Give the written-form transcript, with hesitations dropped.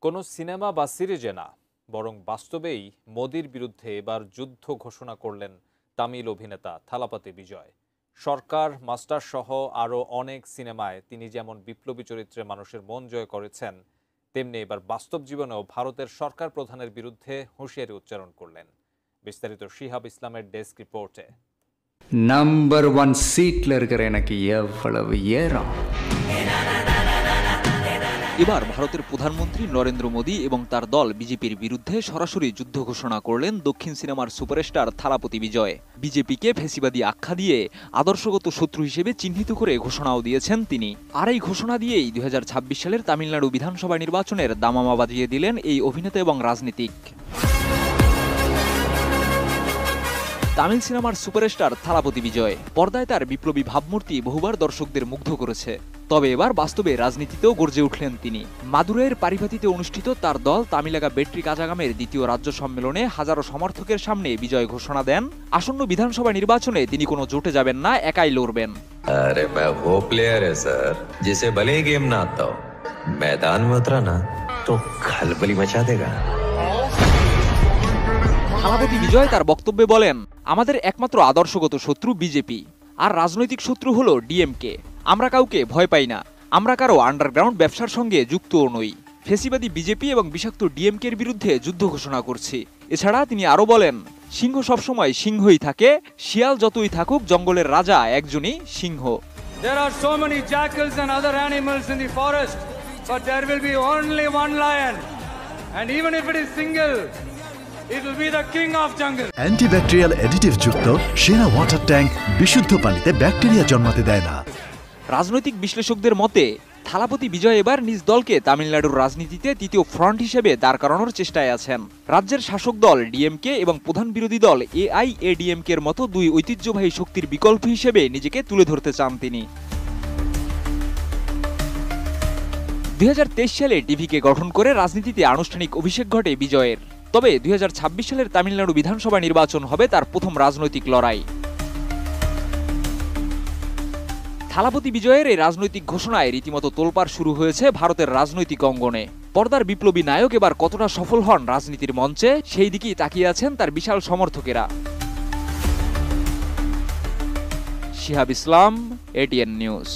কোনো সিনেমা বা সিরিজে না, বরং বাস্তবেই মোদির বিরুদ্ধে এবার যুদ্ধ ঘোষণা করলেন তামিল অভিনেতা থালাপতি বিজয়। সরকার, মাস্টার সহ আরও অনেক সিনেমায় তিনি যেমন বিপ্লবী চরিত্রে মানুষের মন জয় করেছেন, তেমনি এবার বাস্তব জীবনেও ভারতের সরকার প্রধানের বিরুদ্ধে হুঁশিয়ারি উচ্চারণ করলেন। বিস্তারিত শিহাব ইসলামের ডেস্ক রিপোর্টে। நம்பர் 1 சீட்ல இருக்கிற எனக்கு எவ்வளவு ஏறம்। এবার ভারতের প্রধানমন্ত্রী নরেন্দ্র মোদী এবং তার দল বিজেপির বিরুদ্ধে সরাসরি যুদ্ধ ঘোষণা করলেন দক্ষিণ সিনেমার সুপারস্টার থালাপতি বিজয়। বিজেপিকে ফ্যাসিবাদী আখ্যা দিয়ে আদর্শগত শত্রু হিসেবে চিহ্নিত করে ঘোষণাও দিয়েছেন তিনি। আর এই ঘোষণা দিয়েই 2026 সালের তামিলনাড়ু বিধানসভা নির্বাচনের দামামা বাজিয়ে দিলেন এই অভিনেতা এবং রাজনীতিক। তামিল সিনেমার সুপারস্টার থালাপতি বিজয় পর্দায় তার বিপ্লবী ভাবমূর্তি বহুবার দর্শকদের মুগ্ধ করেছে। তবে এবার বাস্তবে রাজনীতিতেও গর্জে উঠলেন তিনি। মাদুরাইয়ের পারিভাতিতে অনুষ্ঠিত তার দল তামিলাগা বেট্রি কাজাগামের দ্বিতীয় রাজ্য সম্মেলনে হাজারো সমর্থকের সামনে বিজয় ঘোষণা দেন আসন্ন বিধানসভা নির্বাচনে তিনি কোনো জোটে যাবেন না, একাই লড়বেন। अरे मैं वो प्लेयर है सर जिसे भले ही गेम ना आता हो, मैदान में उतरा ना तो खलबली मचा देगा। থালাপতি বিজয় তার বক্তব্যে বলেন, আমাদের একমাত্র আদর্শগত শত্রু বিজেপি, আর রাজনৈতিক শত্রু হলো ডিএমকে। আমরা কাউকে ভয় পাই না, আমরা কারো আন্ডারগ্রাউন্ড ব্যবসার সঙ্গে যুক্তও নই। ফেসিবাদী বিজেপি এবং বিষাক্ত ডিএমকের বিরুদ্ধে যুদ্ধ ঘোষণা করছি। এছাড়া তিনি আরো বলেন, সিংহ সবসময় সিংহই থাকে, শিয়াল যতই থাকুক জঙ্গলের রাজা একজনই সিংহ। There are so many jackals and other animals in the forest, but there will be only one lion, and even if it is single, it will be the king of jungle. Antibacterial additive যুক্ত সেরা water tank বিশুদ্ধ পানিতে bacteria জন্মাতে দেয় না। রাজনৈতিক বিশ্লেষকদের মতে থালাপতি বিজয় এবার নিজ দলকে তামিলনাড়ুর রাজনীতিতে তৃতীয় ফ্রন্ট হিসেবে দাঁড় করানোর চেষ্টায় আছেন। রাজ্যের শাসক দল ডিএমকে এবং প্রধান বিরোধী দল এআইএডিএমকে এর মতো দুই ঐতিহ্যবাহী শক্তির বিকল্প হিসেবে নিজেকে তুলে ধরতে চান তিনি। 2023 সালে টিভিকে গঠন করে রাজনীতিতে আনুষ্ঠানিক অভিষেক ঘটে বিজয়ের। তবে 2026 সালের তামিলনাড়ু বিধানসভা নির্বাচন হবে তার প্রথম রাজনৈতিক লড়াই। থালাপতি বিজয়ের এই রাজনৈতিক ঘোষণায় রীতিমতো তোলপাড় শুরু হয়েছে ভারতের রাজনৈতিক অঙ্গনে। পর্দার বিপ্লবী নায়ক এবার কতটা সফল হন রাজনীতির মঞ্চে, সেই দিকেই তাকিয়ে আছেন তার বিশাল সমর্থকেরা। শিহাব ইসলাম, এটিএন নিউজ।